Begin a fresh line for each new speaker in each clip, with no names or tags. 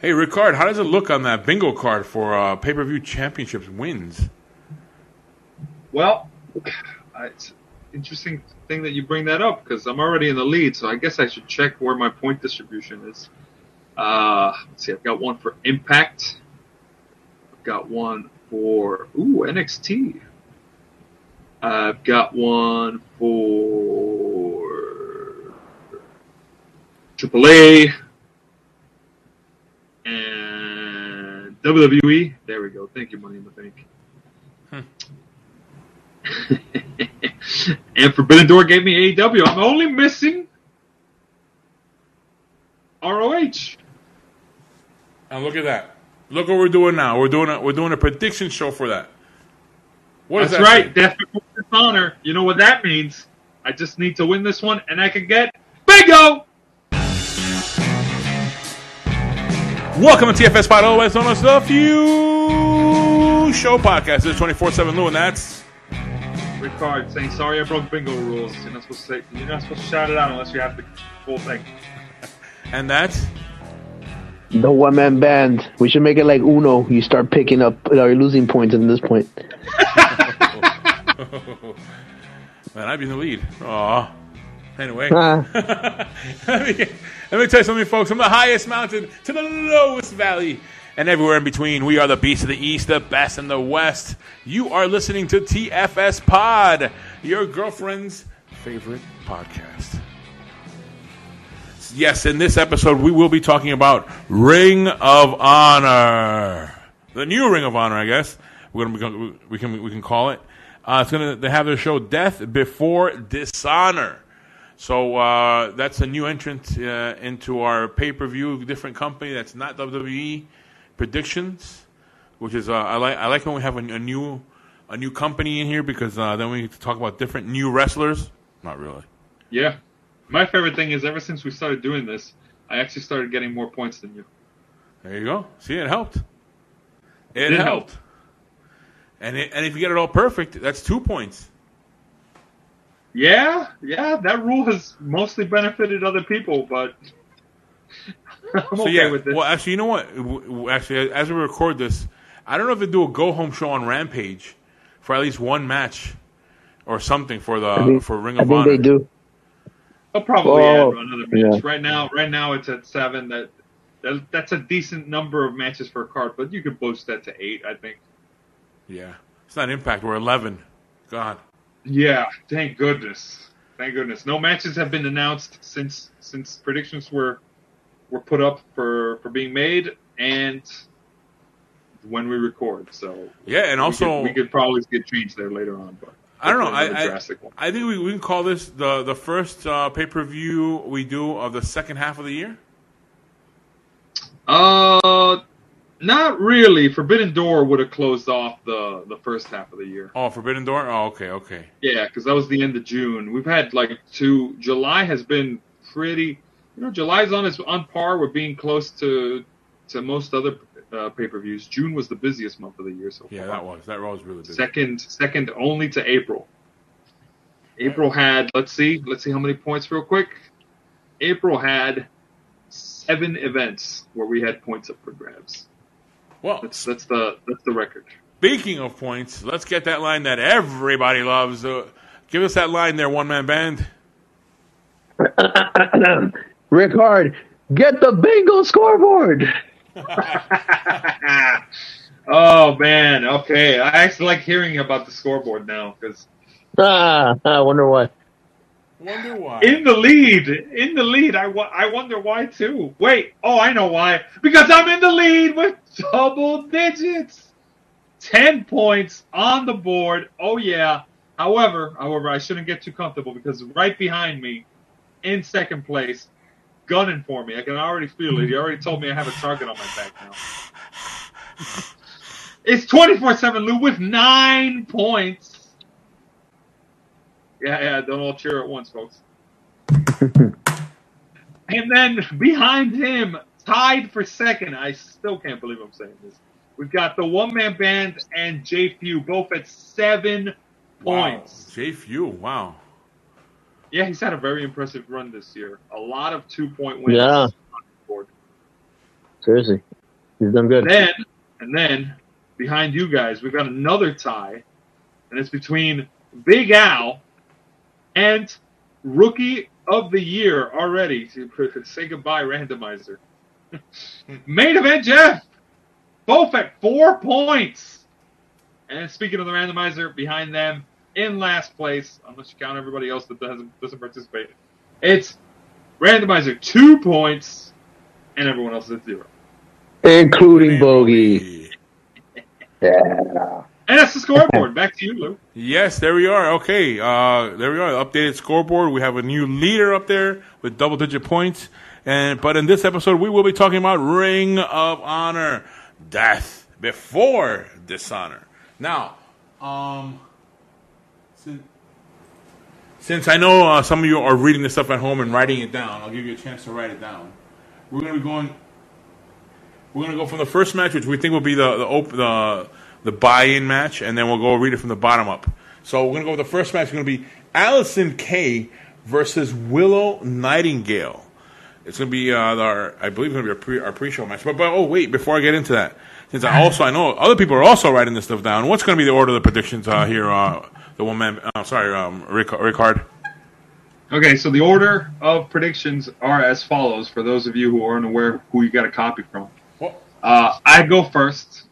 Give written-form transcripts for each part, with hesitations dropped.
Hey, Ric-Hard, how does it look on that bingo card for pay-per-view championships wins?
Well, it's an interesting thing that you bring that up because I'm already in the lead, so I guess I should check where my point distribution is. Let's see, I've got one for Impact. I've got one for NXT. I've got one for AAA and WWE. There we go. Thank you, Money in the Bank. And Forbidden Door gave me AEW. I'm only missing ROH.
And look at that. Look what we're doing now. We're doing a prediction show for that. What is
That's
that
right.
say?
Death Before Dishonor. You know what that means. I just need to win this one, and I can get bingo!
Welcome to TFS Pod, otherwise known as the Few Show Podcast. This is 24/7 Lou, and that's
Ric-Hard saying, sorry I broke bingo rules. You're not supposed to shout it out unless you have the full thing.
And that's
the one-man band. We should make it like Uno. You start picking up or losing points at this point.
Man, I'd be in the lead. Aw. Anyway. Let me tell you something, folks. From the highest mountain to the lowest valley and everywhere in between, we are the beast of the east, the best in the west. You are listening to TFS Pod, your girlfriend's favorite podcast. Yes, in this episode, we will be talking about Ring of Honor, the new Ring of Honor, I guess we can call it. They have their show Death Before Dishonor. So that's a new entrant into our pay-per-view, different company that's not WWE Predictions, which is I like when we have a new company in here because then we get to talk about different new wrestlers. Not really.
Yeah. My favorite thing is ever since we started doing this, I actually started getting more points than you.
There you go. See, it helped. It helped. And if you get it all perfect, that's 2 points.
Yeah, that rule has mostly benefited other people, but I'm okay with this.
Well, actually, you know what? Actually, as we record this, I don't know if they do a go-home show on Rampage for at least one match or something for Ring of Honor.
I think they do.
They'll probably add another match.
Yeah.
Right now it's at 7. That's a decent number of matches for a card, but you could boost that to 8, I think.
Yeah. It's not Impact. We're 11. God.
Yeah, thank goodness. Thank goodness. No matches have been announced since predictions were put up for being made and when we record. So
yeah, and also
we could probably get changed there later on, but
I don't know. I think we can call this the first pay-per-view we do of the second half of the year.
Not really. Forbidden Door would have closed off the first half of the year.
Oh, Forbidden Door? Oh, okay.
Yeah, because that was the end of June. We've had like 2. July has been pretty. July's on par with being close to most other pay-per-views. June was the busiest month of the year so far.
Yeah, that was really busy.
Second only to April. April had let's see how many points real quick. April had 7 events where we had points up for grabs.
Well,
that's the record.
Speaking of points, let's get that line that everybody loves. Give us that line there, one-man band.
Ric-Hard, get the bingo scoreboard.
Oh man, okay. I actually like hearing about the scoreboard now because
I wonder why.
In the lead. I wonder why too. Wait, I know why. Because I'm in the lead with double digits. 10 points on the board. Oh yeah. However, I shouldn't get too comfortable because right behind me, in second place, gunning for me. I can already feel it. He already told me I have a target on my back now. It's 24/7 Lou with 9 points. Yeah, don't all cheer at once, folks. And then behind him, tied for second, I still can't believe I'm saying this. We've got the one-man band and Jfew, both at 7 points.
Jfew, wow.
Yeah, he's had a very impressive run this year. A lot of 2-point wins
Yeah.
on the board.
Seriously. He's done good.
And then, behind you guys, we got another tie, and it's between Big Al and Rookie of the Year already. Say goodbye, Randomizer. Main event, Jeff. Both at 4 points. And speaking of the Randomizer, behind them, in last place, unless you count everybody else that doesn't participate, it's Randomizer 2 points, and everyone else is at 0.
Including Bogey. Yeah.
And that's the scoreboard. Back to you, Lou.
Yes, there we are. Okay, there we are. Updated scoreboard. We have a new leader up there with double-digit points. But in this episode, we will be talking about Ring of Honor, Death Before Dishonor. Now, since I know some of you are reading this stuff at home and writing it down, I'll give you a chance to write it down. We're going to go from the first match, which we think will be the buy-in match, and then we'll go read it from the bottom up. So we're going to go with the first match. It's going to be Allysin K versus Willow Nightingale. It's going to be I believe it's going to be our pre-show match. But oh wait, before I get into that, since I know other people are also writing this stuff down. What's going to be the order of the predictions here? The one man, Ric-Hard.
Okay, so the order of predictions are as follows. For those of you who aren't aware who you got a copy from, I go first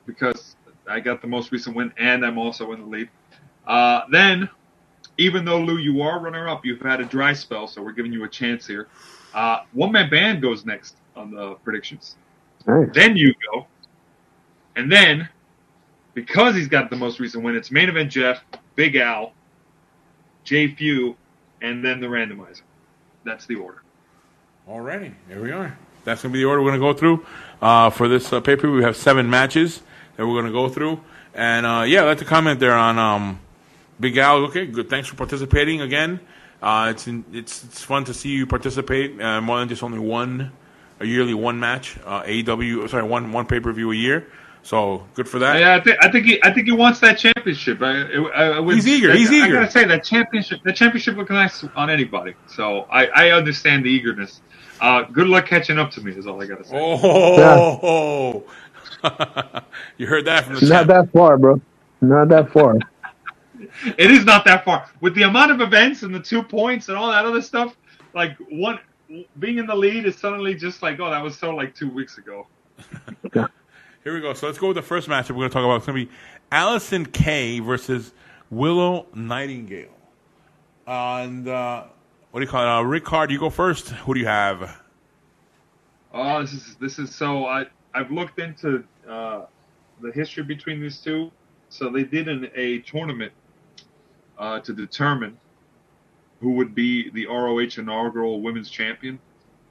because I got the most recent win and I'm also in the lead. Then, even though Lou, you are runner-up, you've had a dry spell, so we're giving you a chance here. One-man band goes next on the predictions.
Nice.
Then you go. And then, because he's got the most recent win, it's main event Jeff, Big Al, Jfew, and then the randomizer. That's the order.
Alrighty, there we are. That's going to be the order we're going to go through. For this pay-per-view, we have 7 matches that we're going to go through. And, I'd like to comment there on Big Al. Okay, good. Thanks for participating again. It's fun to see you participate more than just only a yearly one match. one pay-per-view a year. So good for that.
Yeah, I think he wants that championship.
He's eager.
I gotta say that championship looks nice on anybody. So I understand the eagerness. Good luck catching up to me is all I gotta say.
Oh, yeah. You heard that from the
Not that far, bro. Not that far.
It is not that far. With the amount of events and the 2 points and all that other stuff, like being in the lead is suddenly just like, oh, that was so like 2 weeks ago.
Here we go. So let's go with the first match that we're going to talk about. It's going to be Allysin K versus Willow Nightingale. And what do you call it? Ric-Hard, you go first. Who do you have?
Oh, this is so. I've looked into the history between these two. So they did a tournament to determine who would be the ROH inaugural women's champion,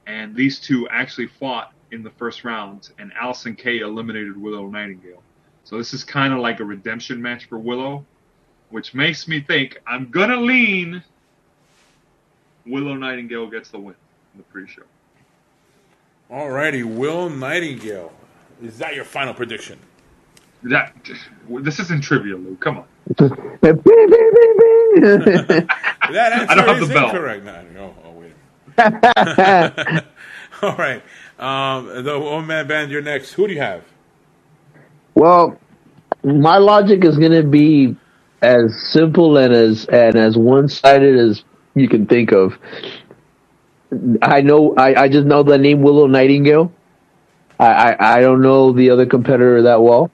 and these two actually fought in the first round, and Allysin K eliminated Willow Nightingale. So this is kind of like a redemption match for Willow, which makes me think I'm going to lean Willow Nightingale gets the win in the pre-show.
Alrighty, Willow Nightingale. Is that your final prediction?
This isn't trivia, Lou. Come on.
That answer
I don't have
is
the bell.
Incorrect. No, wait. All right. The one-man band, you're next. Who do you have?
Well, my logic is going to be as simple and as one-sided as you can think of. I just know the name Willow Nightingale. I don't know the other competitor that well.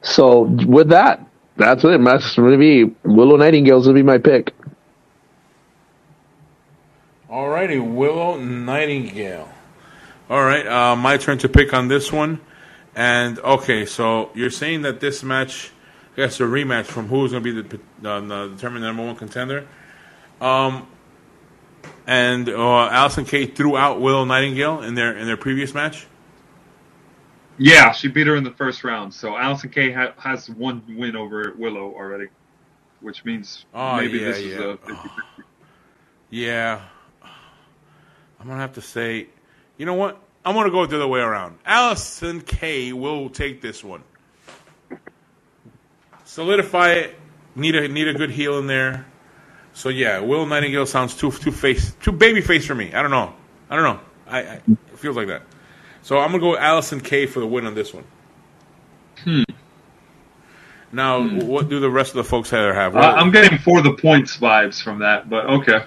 So with that's it. That's going to be Willow Nightingale's going to be my pick.
Alrighty, Willow Nightingale. All right, my turn to pick on this one. And, okay, so you're saying that this match, I guess a rematch from who's going to be the determined number one contender. And Allysin K threw out Willow Nightingale in their previous match?
Yeah, she beat her in the first round. So Allysin K has one win over Willow already, which means maybe this is a 50-50.
Yeah. I'm going to have to say, you know what? I'm going to go the other way around. Allysin K will take this one. Solidify it. Need a good heel in there. So, yeah, Willow Nightingale sounds too baby face for me. I don't know. It feels like that. So I'm going to go with Allison K for the win on this one. Now, what do the rest of the folks have?
I'm getting for the points vibes from that, but okay.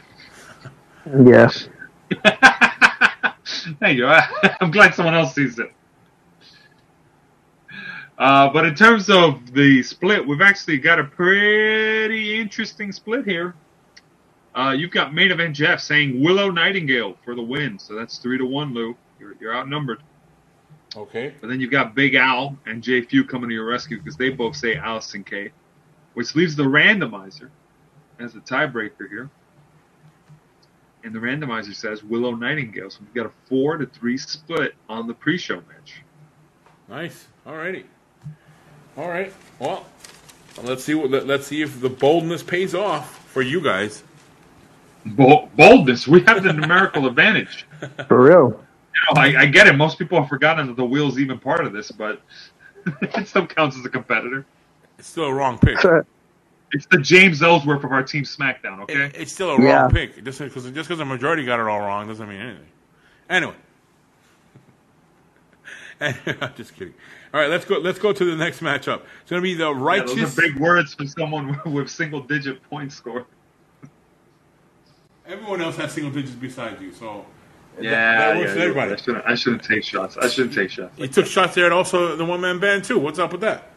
Yes.
Thank you. I'm glad someone else sees it. But in terms of the split, we've actually got a pretty interesting split here. You've got main event Jeff saying Willow Nightingale for the win, so that's 3-1, Lou. You're outnumbered.
Okay.
But then you've got Big Al and Jfew coming to your rescue because they both say Allysin K, which leaves the randomizer as the tiebreaker here. And the randomizer says Willow Nightingale. So we've got a 4-3 split on the pre-show match.
Nice. Alrighty. All right. Well, let's see if the boldness pays off for you guys.
Boldness. We have the numerical advantage.
For real.
You know, I get it. Most people have forgotten that the wheel's even part of this, but it still counts as a competitor.
It's still a wrong pick.
It's the James Ellsworth of our team SmackDown, okay?
It's still a wrong pick. Just because the majority got it all wrong doesn't mean anything. Anyway. I'm just kidding. All right, let's go to the next matchup. It's going to be the righteous.
Those are big words for someone with single-digit point score.
Everyone else has single digits besides you, so
that
works for everybody.
I shouldn't take shots.
He took shots there, and also the one-man band too. What's up with that?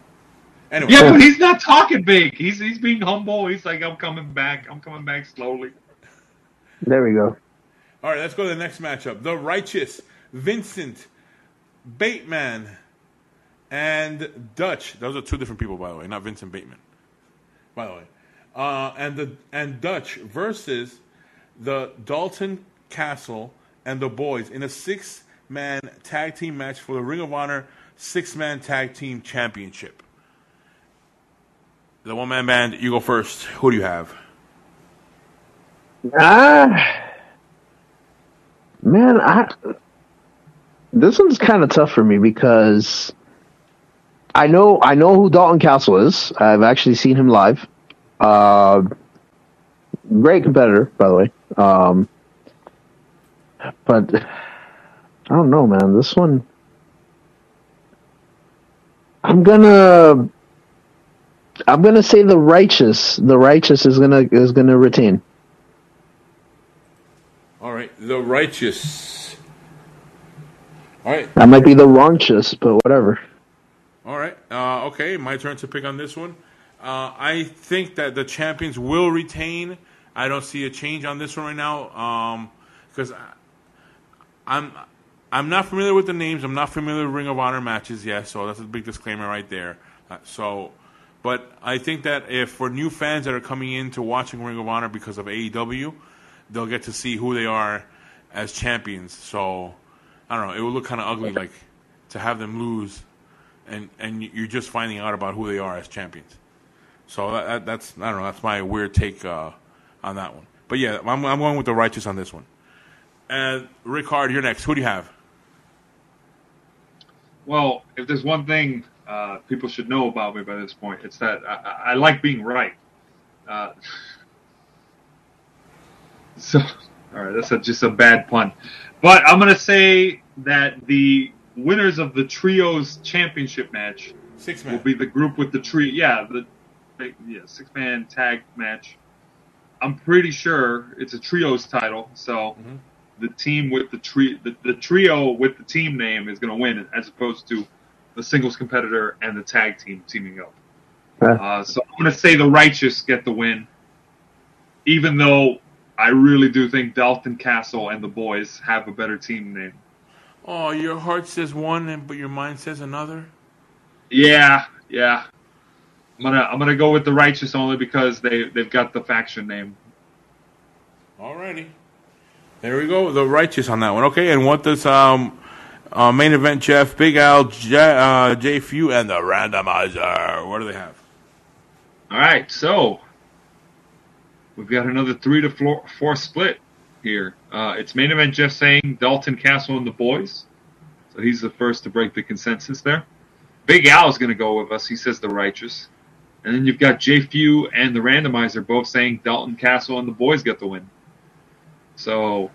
Anyway.
Yeah, but he's not talking big. He's being humble. He's like, I'm coming back. I'm coming back slowly.
There we go.
All right, let's go to the next matchup. The Righteous, Vincent, Bateman, and Dutch. Those are two different people, by the way, not Vincent Bateman. By the way, and Dutch versus the Dalton, Castle, and the Boys in a 6-man tag team match for the Ring of Honor 6-man tag team championship. The one-man band, you go first. Who do you have?
Man, this one's kind of tough for me because I know who Dalton Castle is. I've actually seen him live. Great competitor, by the way. But I don't know, man. This one, I'm gonna say the Righteous. The Righteous is gonna retain.
All right, the Righteous. All right.
That might be the Wrongchous, but whatever.
All right. Okay, my turn to pick on this one. I think that the champions will retain. I don't see a change on this one right now because I'm not familiar with the names. I'm not familiar with Ring of Honor matches yet, so that's a big disclaimer right there. But I think that if for new fans that are coming into watching Ring of Honor because of AEW, they'll get to see who they are as champions. So I don't know. It would look kind of ugly, like to have them lose, and you're just finding out about who they are as champions. So that's I don't know. That's my weird take on that one. But yeah, I'm going with the Righteous on this one. And Ric-Hard, you're next. Who do you have?
Well, if there's one thing people should know about me by this point, it's that I like being right. So, all right, that's just a bad pun. But I'm going to say that the winners of the Trios Championship match will be the group with the trio. Yeah, the 6-man tag match. I'm pretty sure it's a Trios title, so the team with the trio with the team name is going to win, as opposed to the singles competitor and the tag team teaming up. So I'm going to say the Righteous get the win, even though I really do think Dalton Castle and the Boys have a better team name.
Oh, your heart says one, but your mind says another?
Yeah. I'm gonna go with the Righteous only because they've got the faction name.
Alrighty. There we go, the Righteous on that one. Okay, and what does main event Jeff, Big Al, Jfew, and the Randomizer, what do they have?
Alright, so we've got another 3-4 split here. It's main event Jeff saying Dalton Castle and the Boys. So he's the first to break the consensus there. Big Al is going to go with us. He says the Righteous. And then you've got Jfew and the Randomizer both saying Dalton Castle and the Boys get the win. So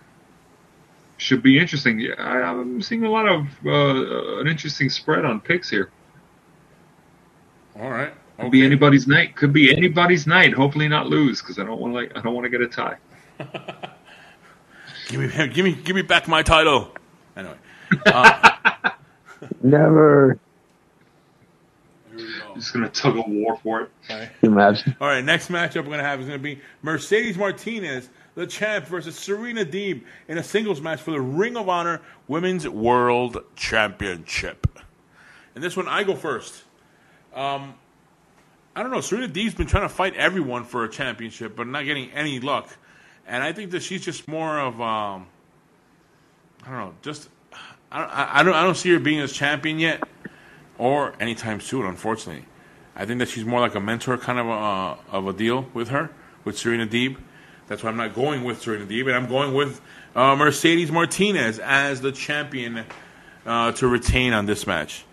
should be interesting. Yeah, I'm seeing a lot of an interesting spread on picks here.
All right. Okay.
Could be anybody's night. Could be anybody's night. Hopefully not lose, because I don't want to get a tie.
give me back my title. Anyway.
Never.
Just gonna tug a war for it.
Right.
Imagine.
All right, next matchup we're gonna have is gonna be Mercedes Martinez, the champ, versus Serena Deeb in a singles match for the Ring of Honor Women's World Championship. And this one, I go first. I don't know. Serena Deeb's been trying to fight everyone for a championship, but not getting any luck. And I think that she's just more of I don't know. Just I don't see her being as champion yet, or anytime soon. Unfortunately, I think that she's more like a mentor kind of a deal with her, with Serena Deeb. That's why I'm not going with Serena Deeb, and I'm going with Mercedes Martinez as the champion to retain on this match.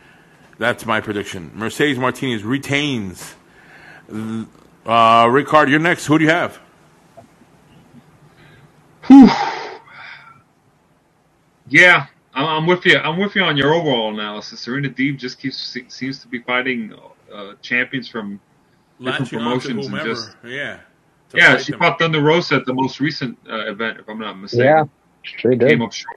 That's my prediction. Mercedes Martinez retains. Ric-Hard, you're next. Who do you have?
Yeah, I'm with you. I'm with you on your overall analysis. Serena Deeb just seems to be fighting champions from different promotions and just yeah. She fought Thunder Rosa at the most recent event, if I'm not mistaken.
Yeah, straight
came up short.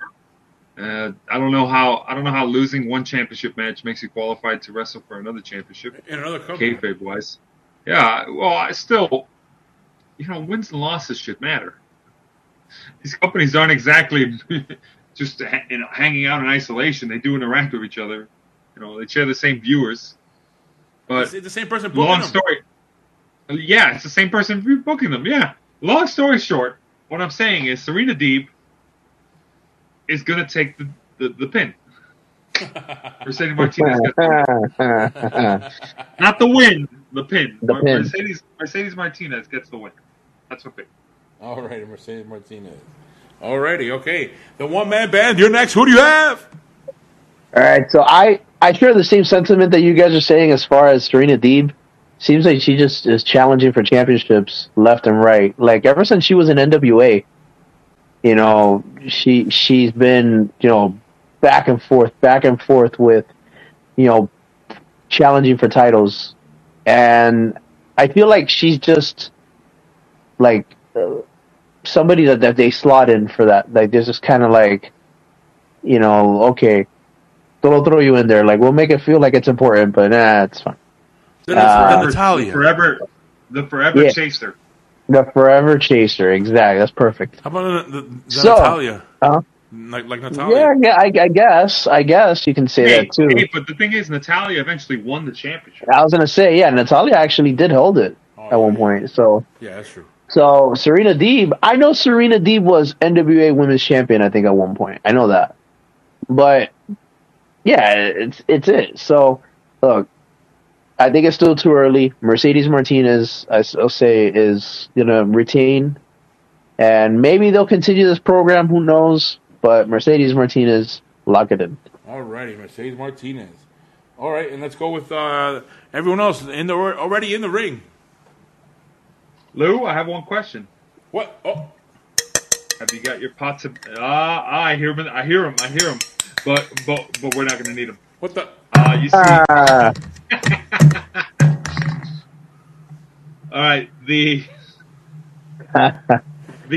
I don't know how losing one championship match makes you qualified to wrestle for another championship.
In another company,
kayfabe wise. Yeah, well, I still, wins and losses should matter. These companies aren't exactly just hanging out in isolation. They do interact with each other. They share the same viewers. But
it's the same person booking
long
them.
story. Yeah, it's the same person booking them. Yeah. Long story short, what I'm saying is Serena Deeb is going to take the pin. Mercedes Martinez gets the win. Not the win, the pin. Mercedes Martinez gets the win. That's what pick.
All right, Mercedes Martinez. Alrighty, okay. The one-man band, you're next. Who do you have?
All right, so I share the same sentiment that you guys are saying as far as Serena Deeb. Seems like she just is challenging for championships left and right. Like, ever since she was in NWA, she's been, back and forth with, challenging for titles. And I feel like she's just, like, somebody that they slot in for that. Like, there's just kind of like, okay, we'll throw you in there. Like, we'll make it feel like it's important, but it's fine.
Natalia.
The forever chaser.
The forever chaser, exactly. That's perfect.
How about the Natalia? Like Natalia?
Yeah, I guess you can say that too.
Hey, but the thing is, Natalia eventually won the championship.
I was gonna say, yeah, Natalia actually did hold it at one point. So
yeah, that's true.
So Serena Deeb, I know Serena Deeb was NWA Women's Champion, I think, at one point. I know that, but yeah, it's it. So look, I think it's still too early. Mercedes Martinez, I'll say, is gonna retain, and maybe they'll continue this program. Who knows? But Mercedes Martinez, lock it in.
All righty, Mercedes Martinez. All right, and let's go with everyone else already in the ring.
Lou, I have one question.
What? Oh.
Have you got your pots of... I hear him. But we're not going to need him.
What the...
You see... All right, the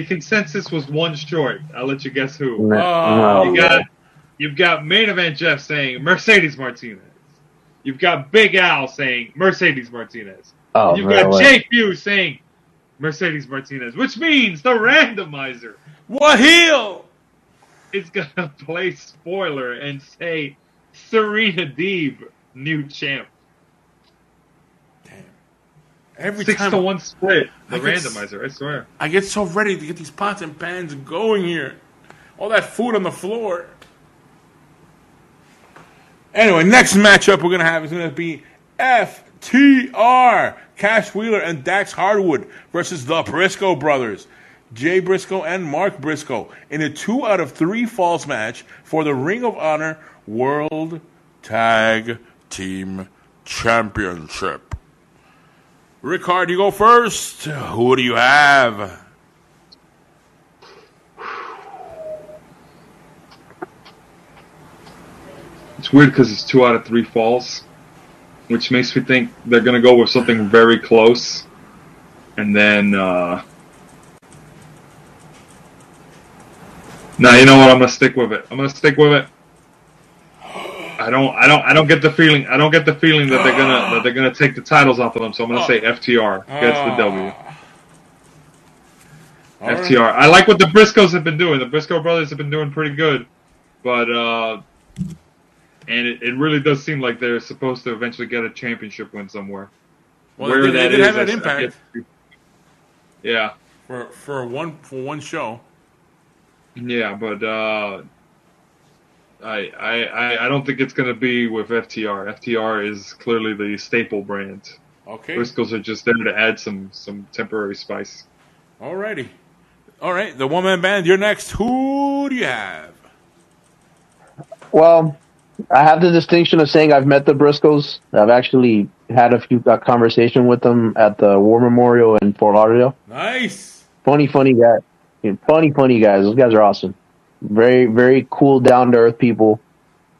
consensus was one short. I'll let you guess who. You've got main event Jeff saying Mercedes Martinez. You've got Big Al saying Mercedes Martinez.
Oh,
you've got Jfew saying Mercedes Martinez, which means the randomizer.
What heel?
Is gonna play spoiler and say Serena Deeb, new champ.
Damn. Every
6-1 split. The randomizer, I swear.
I get so ready to get these pots and pans going here. All that food on the floor. Anyway, next matchup we're going to have is going to be FTR, Cash Wheeler and Dax Harwood versus the Briscoe Brothers, Jay Briscoe and Mark Briscoe, in a 2 out of 3 falls match for the Ring of Honor World Tag Team Championship. Ric-Hard, you go first. Who do you have?
It's weird because it's 2 out of 3 falls, which makes me think they're going to go with something very close. And then, no, you know what? I'm going to stick with it. I don't get the feeling. I don't get the feeling that they're gonna take the titles off of them. So I'm gonna say FTR gets the W. FTR. Right. I like what the Briscoes have been doing. The Briscoe Brothers have been doing pretty good, but and it really does seem like they're supposed to eventually get a championship win somewhere.
Well, where they did have that impact.
Yeah.
For one show.
Yeah, but I don't think it's going to be with FTR. FTR is clearly the staple brand.
Okay.
Briscoes are just there to add some temporary spice.
Alrighty. All right, the one-man band, you're next. Who do you have?
Well, I have the distinction of saying I've met the Briscoes. I've actually had a few conversation with them at the War Memorial in Fort Lauderdale.
Nice.
Funny guy. Funny guys. Those guys are awesome. Very, very cool, down-to-earth people.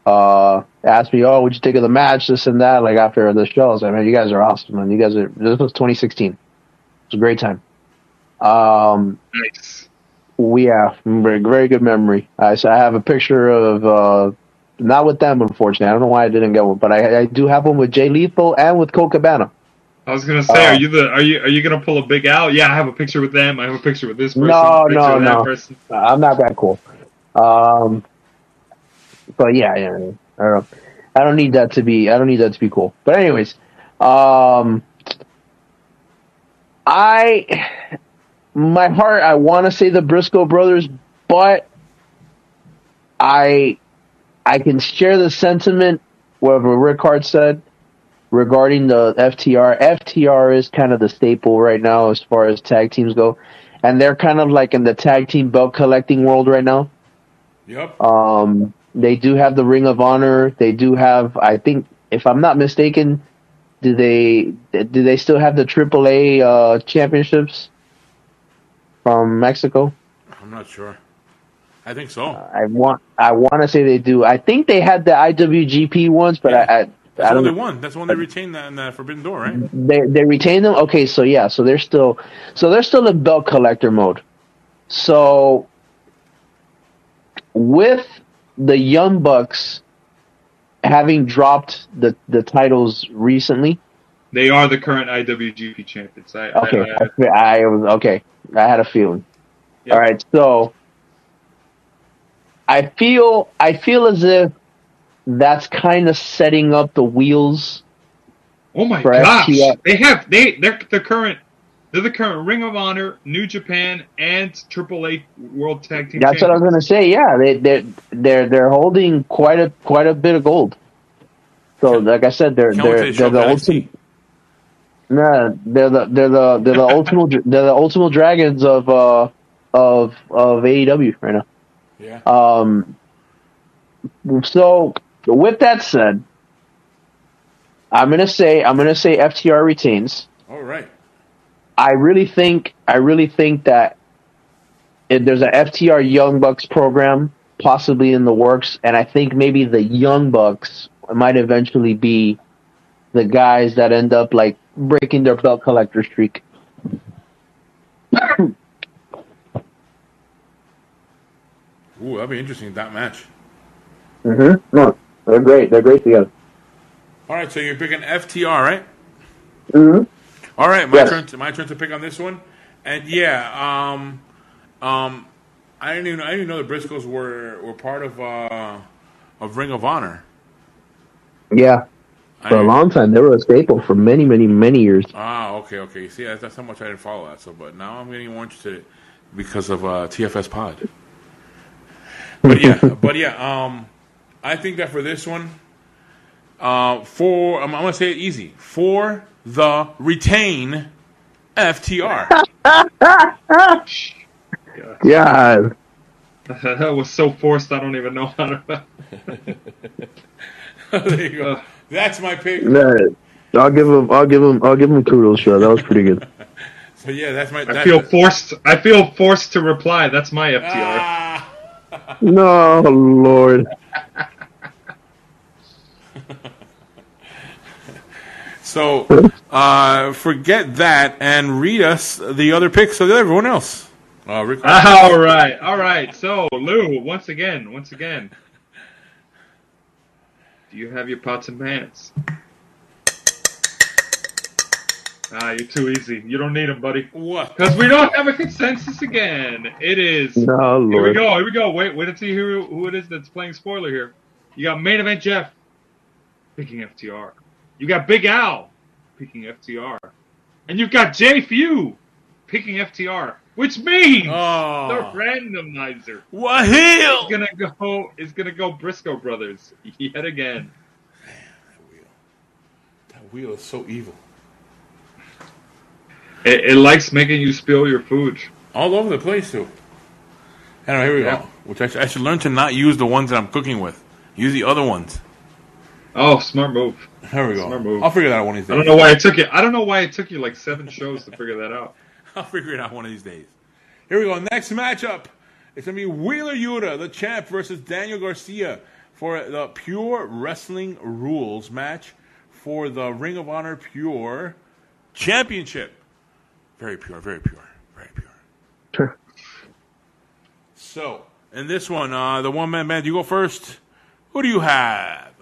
Asked me, what'd you think of the match, this and that, like after the show. I was like, man, you guys are awesome, man. This was 2016. It was a great time.
Nice.
Yeah, very good memory. I have a picture of, not with them, unfortunately. I don't know why I didn't get one, but I do have one with Jay Lethal and with Colt Cabana.
I was gonna say, are you gonna pull a Big Al? Yeah, I have a picture with them. I have a picture with this person.
No. Person. I'm not that cool. But yeah, I don't need that to be cool. But anyways, my heart, I want to say the Briscoe Brothers, but I can share the sentiment whatever Ric-Hard said regarding the FTR. FTR is kind of the staple right now as far as tag teams go, and they're kind of like in the tag team belt collecting world right now.
Yep.
They do have the Ring of Honor. They do have, I think, if I'm not mistaken, do they still have the AAA championships from Mexico?
I'm not sure. I think so.
I want to say they do. I think they had the IWGP ones, but
yeah. That's
I don't
they won. That's when they retained that in the Forbidden Door, right?
They retained them. Okay, so yeah, so they're still in belt collector mode. So with the Young Bucks having dropped the titles recently,
they are the current IWGP champions.
I had a feeling.
Yep.
All right, so I feel as if that's kind of setting up the wheels.
Oh my gosh! FTR. They're the current Ring of Honor, New Japan, and AAA World Tag Team.
That's what I was going to say. Yeah, they're holding quite a bit of gold. So, like I said, they're the ultimate. No, they're the ultimate dragons of AEW right now.
Yeah.
So with that said, I'm gonna say FTR retains.
All right.
I really think that if there's an FTR Young Bucks program possibly in the works, and I think maybe the Young Bucks might eventually be the guys that end up like breaking their belt collector streak.
Ooh, that'd be interesting, that match.
Mm-hmm. No, they're great. They're great together.
All right, so you're picking FTR, right?
Mm-hmm.
All right, my turn to pick on this one. And yeah, I didn't even know the Briscoes were part of Ring of Honor.
Yeah. For a long time, they were a staple for many, many, many years.
Ah, okay. See, that's how much I didn't follow that. So, but now I'm getting more interested because of TFS Pod. But yeah, I think that for this one, I'm gonna say it easy. For the retain FTR.
God.
That was so forced. I don't even know how to.
There you go. That's my pick.
No, I'll give him kudos. Sure, that was pretty good.
So yeah, that's my.
I feel forced to reply. That's my FTR.
No, Lord.
So, forget that and read us the other picks of everyone else. Rick.
All right. So, Lou, once again, do you have your pots and pans? You're too easy. You don't need them, buddy.
What?
Because we don't have a consensus again. It is.
Oh, Lord.
Here we go. Wait to see who it is that's playing spoiler here. You got Main Event Jeff picking FTR. You got Big Al picking FTR. And you've got Jfew picking FTR. Which means the randomizer is gonna go Briscoe Brothers yet again.
Man, that wheel is so evil.
It likes making you spill your food
all over the place too. Anyway, here we go. Which I should learn to not use the ones that I'm cooking with. Use the other ones.
Oh, smart move.
There we go.
Smart move.
I'll figure that out one of these days.
I don't know why it took you like 7 shows to figure that out.
I'll figure it out one of these days. Here we go. Next matchup. It's going to be Wheeler Yuta, the champ, versus Daniel Garcia for the Pure Wrestling Rules match for the Ring of Honor Pure Championship. Very pure, very pure, very pure.
Sure.
So, in this one, the one-man band, you go first. Who do you have?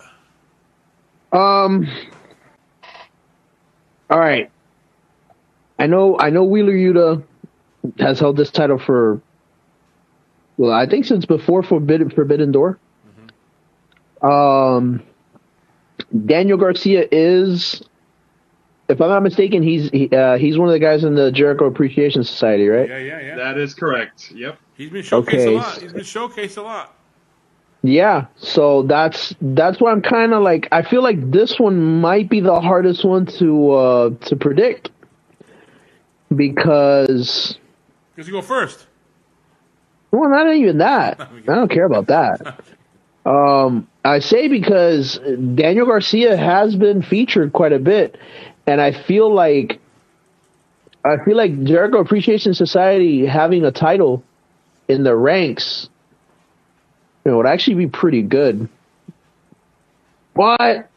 All right. I know Wheeler Yuta has held this title for, well, I think since before Forbidden Door. Mm-hmm. Daniel Garcia is, if I'm not mistaken, he's one of the guys in the Jericho Appreciation Society, right?
Yeah.
That is correct. Yep.
He's been showcased a lot.
Yeah, so that's why I'm kind of like, I feel like this one might be the hardest one to predict because
you go first.
Well, not even that. I don't care about that. I say because Daniel Garcia has been featured quite a bit, and I feel like Jericho Appreciation Society having a title in the ranks, it would actually be pretty good. But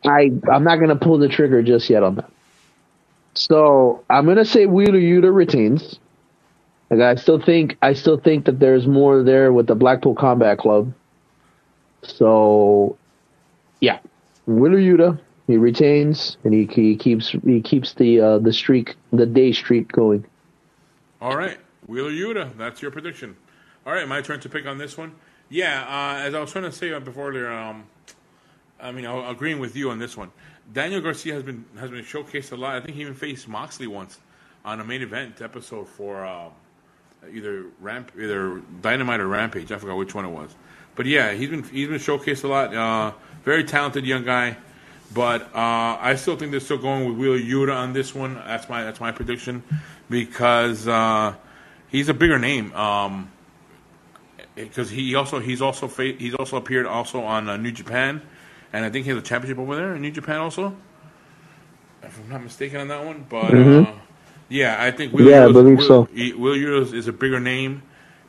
I'm not going to pull the trigger just yet on that. So I'm going to say Wheeler Yuta retains. Like I still think that there's more there with the Blackpool Combat Club. So yeah, Wheeler Yuta, he retains and he keeps the streak, the day streak going.
All right, Wheeler Yuta, that's your prediction. All right, my turn to pick on this one. Yeah, as I was trying to say before earlier, I'm agreeing with you on this one. Daniel Garcia has been showcased a lot. I think he even faced Moxley once on a main event episode for either Dynamite or Rampage. I forgot which one it was. But yeah, he's been showcased a lot. Very talented young guy. But I still think they're still going with Wheeler Yuta on this one. That's my prediction because he's a bigger name. Because he's also appeared also on New Japan, and I think he has a championship over there in New Japan also, if I'm not mistaken on that one. But yeah, I think Will Yuta is a bigger name,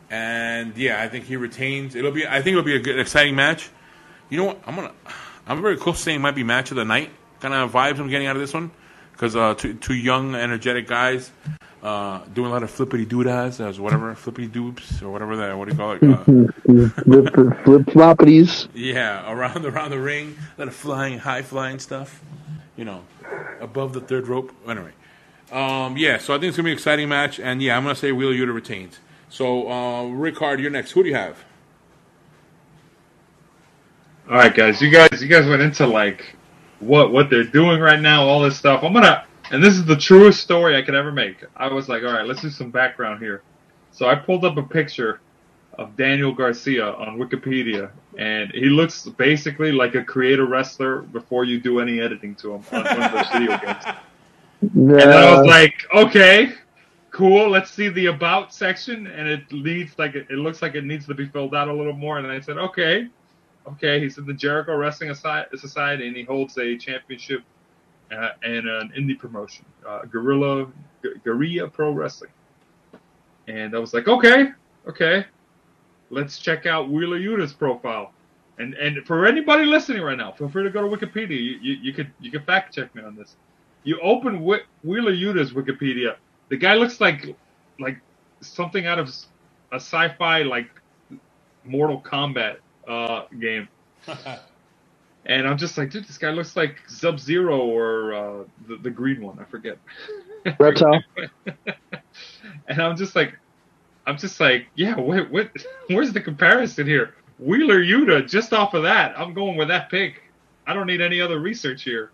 and yeah, I think he retains. I think it'll be a good, exciting match. You know what? I'm very close to saying it might be match of the night kind of vibes I'm getting out of this one because two young, energetic guys. Doing a lot of flippity doodads, flippity doops, or whatever that. What do you call it?
Flip floppities.
Yeah, around the ring, a lot of high flying stuff. Above the third rope. Anyway, yeah. So I think it's gonna be an exciting match, and yeah, I'm gonna say Willow Yuta retains. So Ric-Hard, you're next. Who do you have?
All right, guys. You guys went into like what they're doing right now, all this stuff. And this is the truest story I could ever make. I was like, all right, let's do some background here. So I pulled up a picture of Daniel Garcia on Wikipedia, and he looks basically like a creator wrestler before you do any editing to him on one of those video games. And then I was like, okay, cool. Let's see the about section, and it looks like it needs to be filled out a little more. And I said, okay. He's in the Jericho Wrestling Society, and he holds a championship. And an indie promotion, Guerrilla Pro Wrestling. And I was like, okay, let's check out Wheeler Yuta's profile. And for anybody listening right now, feel free to go to Wikipedia. You could fact check me on this. You open Wheeler Yuta's Wikipedia. The guy looks like something out of a sci-fi like Mortal Kombat game. And I'm just like, dude, this guy looks like Sub-Zero or the green one. I forget.
Reptile.
And I'm just like, yeah. Where's the comparison here? Wheeler Yuta, just off of that, I'm going with that pick. I don't need any other research here.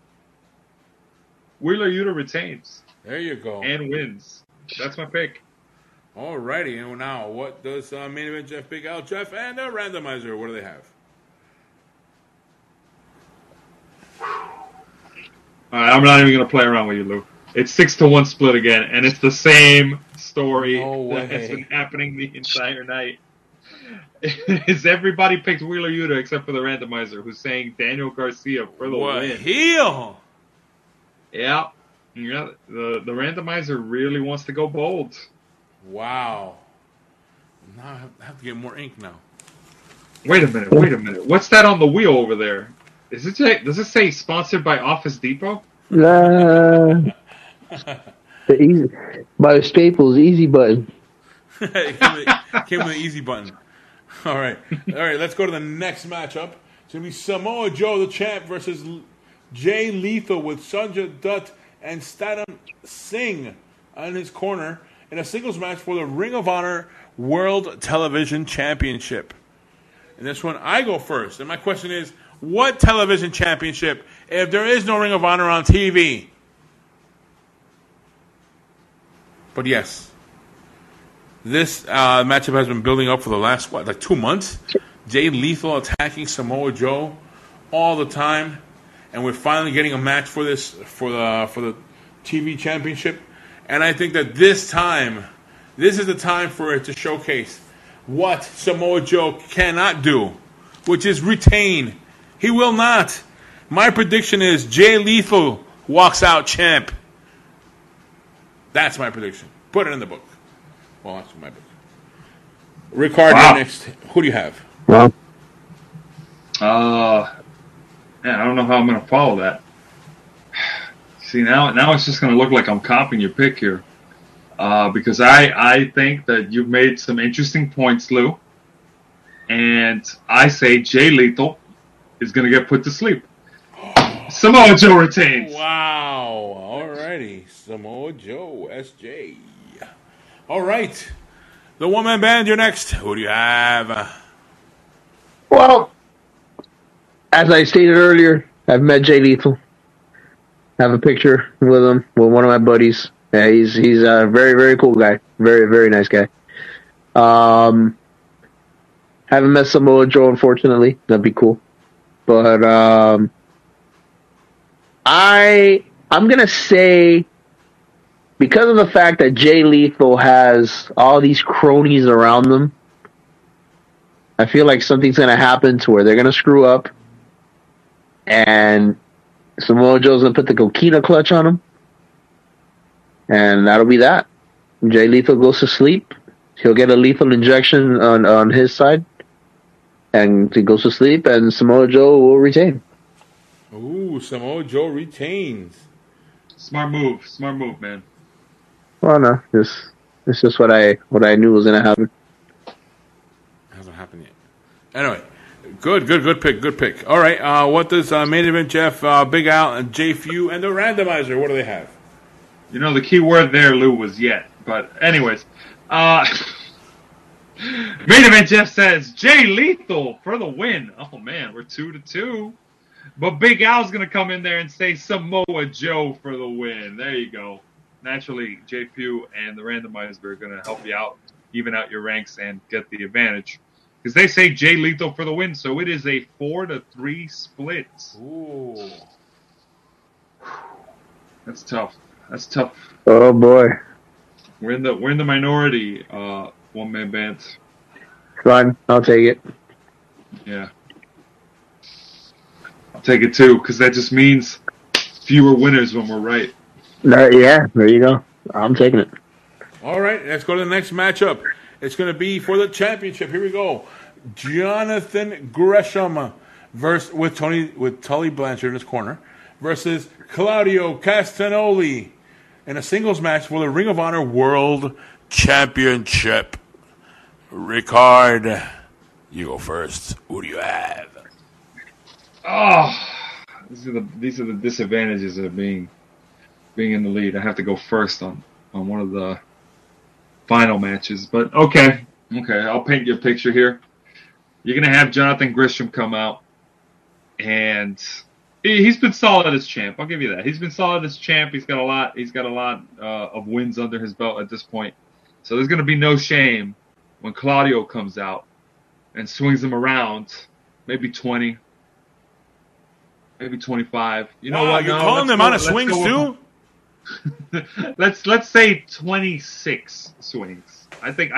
Wheeler Yuta retains.
There you go.
And wins. That's my pick.
Alrighty, and now what does main event Jeff, Big Al, Jeff, and the randomizer? What do they have?
All right, I'm not even going to play around with you, Lou. It's 6-1 split again, and it's the same story that has been happening the entire night. Is everybody picked Wheeler Yuta except for the randomizer, who's saying Daniel Garcia for the win.
Heel!
Yeah. The randomizer really wants to go bold.
Wow. Now I have to get more ink now.
Wait a minute. What's that on the wheel over there? Does it say sponsored by Office Depot?
By Staples Easy Button.
Came with an easy button. All right, let's go to the next matchup. It's going to be Samoa Joe, the champ, versus Jay Lethal with Sonjay, Dutt, and Satnam Singh on his corner in a singles match for the Ring of Honor World Television Championship. In this one, I go first. And my question is, what television championship if there is no Ring of Honor on TV? But yes, this matchup has been building up for the last, 2 months? Jay Lethal attacking Samoa Joe all the time. And we're finally getting a match for this, for the TV championship. And I think that this is the time for it to showcase what Samoa Joe cannot do, which is retain. He will not. My prediction is Jay Lethal walks out champ. That's my prediction. Put it in the book. Well, that's my book. Ric-Hard, next. Who do you have?
Well,
I don't know how I'm going to follow that. See, now it's just going to look like I'm copying your pick here. Because I think that you've made some interesting points, Lou. And I say Jay Lethal is going to get put to sleep. Samoa Joe retains.
Wow. Alrighty. Samoa Joe, SJ. All right. The one-man band, you're next. Who do you have?
Well, as I stated earlier, I've met Jay Lethal. I have a picture with him, with one of my buddies. Yeah, he's a very, very cool guy. Very, very nice guy. Haven't met Samoa Joe, unfortunately. That'd be cool. But I'm gonna say, because of the fact that Jay Lethal has all these cronies around them, I feel like something's gonna happen to where they're gonna screw up, and Samoa Joe's gonna put the coquina clutch on him, and that'll be that. Jay Lethal goes to sleep. He'll get a lethal injection on his side, and he goes to sleep, and Samoa Joe will retain.
Ooh, Samoa Joe retains.
Smart move, man.
Well, no, it's just what I knew was gonna happen.
Hasn't happened yet. Anyway, good pick. All right, what does main event Jeff, Big Al, and Jfew, and the randomizer? What do they have?
You know, the key word there, Lou, was yet. But anyways, main event Jeff says Jay Lethal for the win. Oh man, we're 2-2. But Big Al's gonna come in there and say Samoa Joe for the win. There you go. Naturally, Jfew and the randomizer are gonna help you out, even out your ranks, and get the advantage. Because they say Jay Lethal for the win, so it is a 4-3 split.
Ooh,
that's tough.
Oh boy,
We're in the minority. One man band.
fine. I'll take it.
Yeah, I'll take it too, because that just means fewer winners when we're right.
Yeah, there you go. I'm taking it.
all right, let's go to the next matchup. It's going to be for the championship. Here we go. Jonathan Gresham with Tully Blanchard in his corner versus Claudio Castagnoli in a singles match for the Ring of Honor World Championship. Ric-Hard, you go first. Who do you have?
Oh, these are the disadvantages of being in the lead. I have to go first on one of the final matches, but okay, I'll paint you a picture here. You're gonna have Jonathan Grisham come out, and he's been solid as champ. I'll give you that. He's been solid as champ. He's got a lot of wins under his belt at this point. So there's gonna be no shame when Claudio comes out and swings him around, maybe 20. Maybe 25. You know what?
You're calling them out of swings too?
let's say 26 swings. I think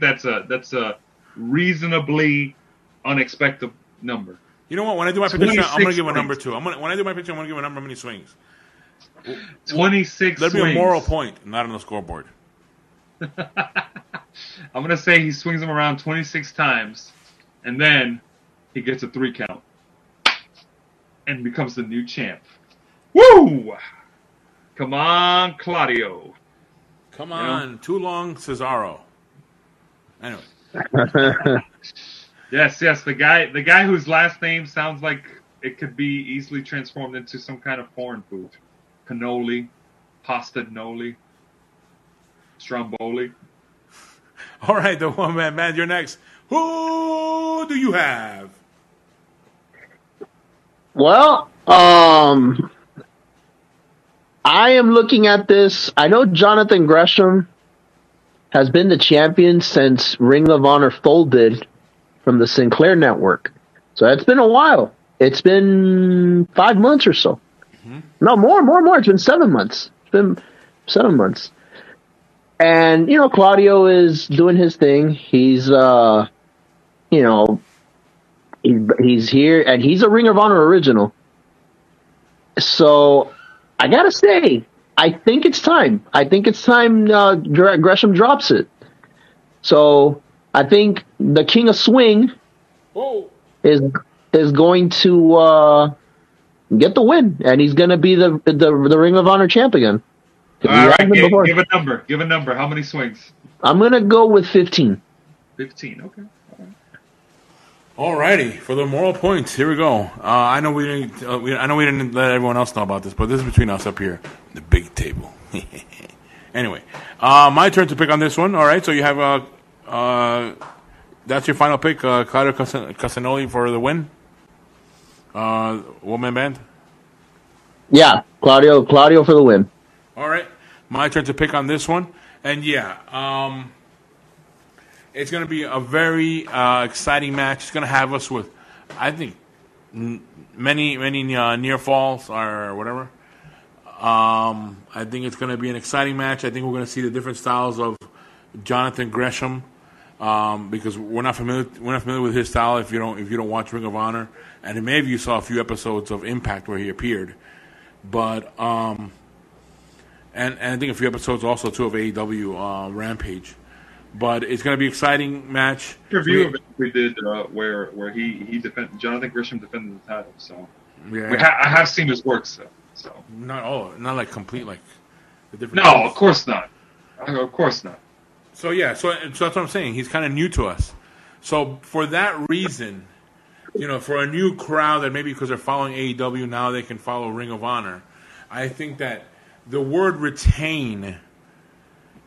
that's a reasonably unexpected number.
You know what? When I do my prediction, I'm going to give a number too. When I do my prediction, I'm going to give a number how many swings.
26
That'd
swings.
be a moral point, not on the scoreboard.
I'm going to say he swings him around 26 times, and then he gets a 3 count. And becomes the new champ. Woo! Come on, Claudio.
Come on, too long, Cesaro. Anyway.
Yes, the guy whose last name sounds like it could be easily transformed into some kind of foreign food. Cannoli, Castagnoli, Stromboli.
All right, the one-man band, you're next. Who do you have?
Well, I am looking at this. I know Jonathan Gresham has been the champion since Ring of Honor folded from the Sinclair network. So it's been a while. It's been 5 months or so. Mm-hmm. No, more. It's been 7 months. It's been 7 months. And, Claudio is doing his thing. He's, he's here, and he's a Ring of Honor original. So I gotta say, I think it's time. Gresham drops it. So I think the King of Swing is going to get the win, and he's going to be the Ring of Honor champ again.
All right, give a number. Give a number. How many swings?
I'm going to go with 15.
15. Okay.
Alrighty, for the moral points, here we go. I know we didn't let everyone else know about this, but this is between us up here, the big table. Anyway, my turn to pick on this one. All right, so you have that's your final pick, Claudio Castagnoli for the win. One-man band.
Yeah, Claudio for the win.
All right, my turn to pick on this one, and it's going to be a very exciting match. It's going to have us with, I think, many near falls or whatever. I think it's going to be an exciting match. I think we're going to see the different styles of Jonathan Gresham because we're not familiar with his style if you don't watch Ring of Honor, and maybe you saw a few episodes of Impact where he appeared, but and I think a few episodes also too of AEW Rampage. But it's going to be an exciting match.
Review of it we did where Jonathan Grisham defended the title. So I have seen his work. So
not like complete like the different.
No, things. Of course not. Of course not.
So so that's what I'm saying. He's kind of new to us. So for that reason, for a new crowd that maybe because they're following AEW now they can follow Ring of Honor. I think that the word retain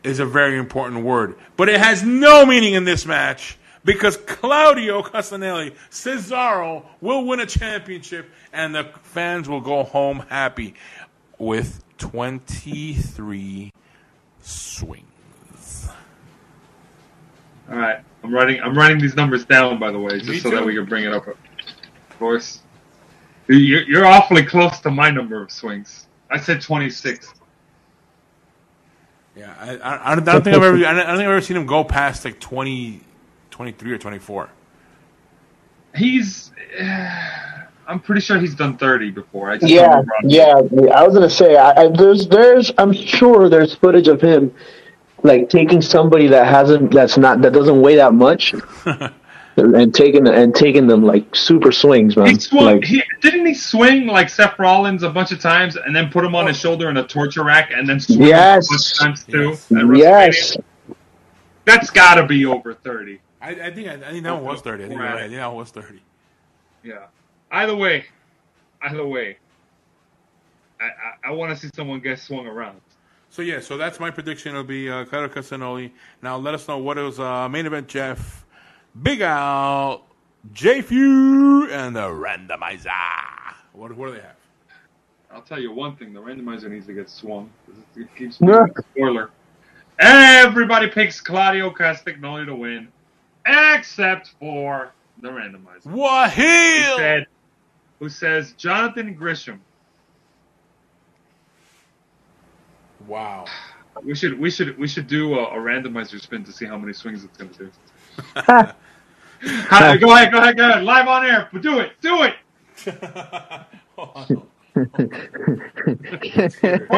is a very important word. But it has no meaning in this match because Claudio Castagnoli, Cesaro, will win a championship and the fans will go home happy with 23 swings.
All right. I'm writing these numbers down, by the way, just so that we can bring it up. Of course. You're awfully close to my number of swings. I said 26.
Yeah, I don't think I've ever seen him go past like 20, 23 or 24.
I'm pretty sure he's done 30 before. I
was gonna say, I'm sure there's footage of him like taking somebody that doesn't weigh that much, and taking them like super swings, man.
He swung.
Like,
Didn't he swing like Seth Rollins a bunch of times and then put him on his shoulder in a torture rack and then swing
yes,
a bunch of times too?
Yes,
that's got to be over 30.
I think that one was 30. I think you're right. I think that one was 30.
Yeah. Either way, I want to see someone get swung around.
So that's my prediction. It'll be Claudio Castagnoli. Now let us know what it was. Main event, Jeff, Big Al, Jfew, and the Randomizer. What do they have?
I'll tell you one thing: the Randomizer needs to get swung. It keeps being a spoiler. Everybody picks Claudio Castagnoli to win, except for the Randomizer.
Waheel!
Who says Jonathan Grisham?
Wow.
We should do a randomizer spin to see how many swings it's going to do. Go ahead. Live on air. Do it. For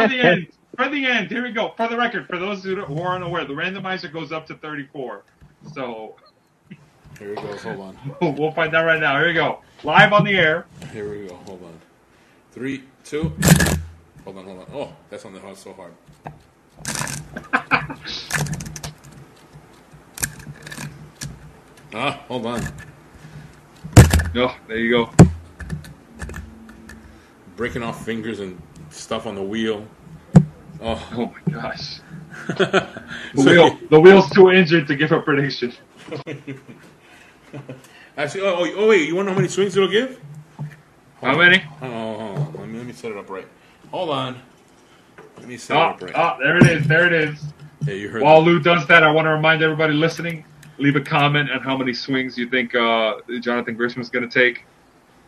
the end. Here we go. For the record, for those who are unaware, the randomizer goes up to 34. So
here we go. Hold on.
We'll find out right now. Here we go. Live on the air.
Here we go. Hold on. 3, 2. Hold on. Oh, that's on the house so hard. Hold on.
No, there you go.
Breaking off fingers and stuff on the wheel.
Oh my gosh. The wheel's too injured to give a prediction.
Actually, wait, you want to know how many swings it'll give?
How many?
Oh, let me set it up right. Hold on. Let me set it up right.
There it is.
Yeah, you heard
While Lou does that, I want to remind everybody listening, leave a comment on how many swings you think Jonathan Grisham is going to take.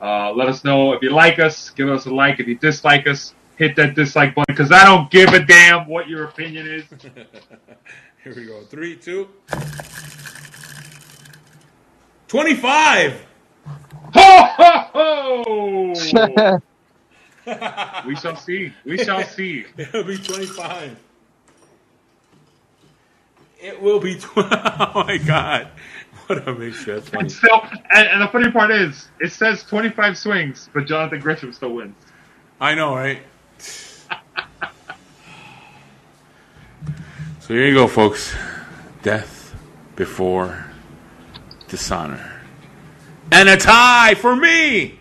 Let us know if you like us. Give us a like. If you dislike us, hit that dislike button because I don't give a damn what your opinion is.
Here we go. 3, 2. 25!
Ho, ho, ho! We shall see.
It'll be 25. It will be 12. Oh, my God. What a mixture. That's funny.
And the funny part is, it says 25 swings, but Jonathan Grisham still wins.
I know, right? So here you go, folks. Death before dishonor. And a tie for me!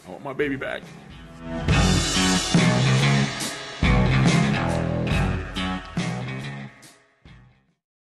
I want my baby back.